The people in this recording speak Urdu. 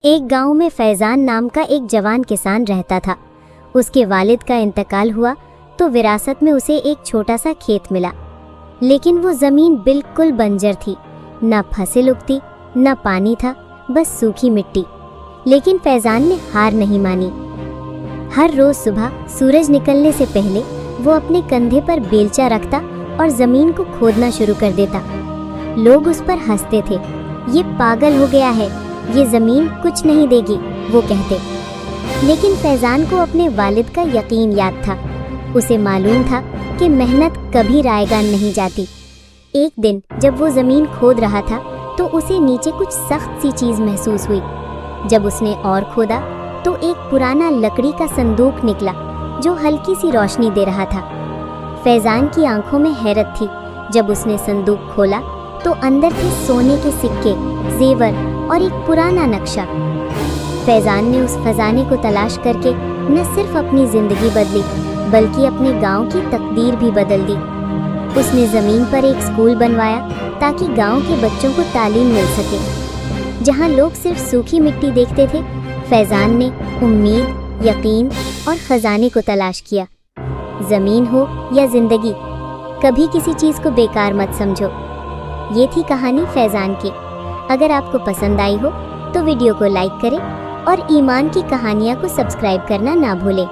ایک گاؤں میں فیضان نام کا ایک جوان کسان رہتا تھا۔ اس کے والد کا انتقال ہوا تو وراثت میں اسے ایک چھوٹا سا کھیت ملا، لیکن وہ زمین بالکل بنجر تھی، نہ فصل اگتی نہ پانی تھا، بس سوکھی مٹی۔ لیکن فیضان نے ہار نہیں مانی۔ ہر روز صبح سورج نکلنے سے پہلے وہ اپنے کندھے پر بیلچا رکھتا اور زمین کو کھودنا شروع کر دیتا۔ لوگ اس پر ہنستے تھے، یہ پاگل ہو گیا ہے، یہ زمین کچھ نہیں دے گی، وہ کہتے۔ لیکن فیضان کو اپنے والد کا یقین یاد تھا۔ اسے معلوم تھا کہ محنت کبھی رائے گان نہیں جاتی۔ ایک دن جب وہ زمین کھود رہا تھا تو اسے نیچے کچھ سخت سی چیز محسوس ہوئی۔ جب اس نے اور کھودا تو ایک پرانا لکڑی کا صندوق نکلا جو ہلکی سی روشنی دے رہا تھا۔ فیضان کی آنکھوں میں حیرت تھی۔ جب اس نے صندوق کھولا تو اندر تھے سونے کے سکے، زیور اور ایک پرانا نقشہ۔ فیضان نے اس خزانے کو تلاش کر کے نہ صرف اپنی زندگی بدلی بلکہ اپنے گاؤں کی تقدیر بھی بدل دی۔ اس نے زمین پر ایک اسکول بنوایا تاکہ گاؤں کے بچوں کو تعلیم مل سکے۔ جہاں لوگ صرف سوکھی مٹی دیکھتے تھے، فیضان نے امید، یقین اور خزانے کو تلاش کیا۔ زمین ہو یا زندگی، کبھی کسی چیز کو بیکار مت سمجھو۔ یہ تھی کہانی فیضان کی۔ اگر آپ کو پسند آئی ہو تو ویڈیو کو لائک کریں اور ایمان کی کہانیاں کو سبسکرائب کرنا نہ بھولیں۔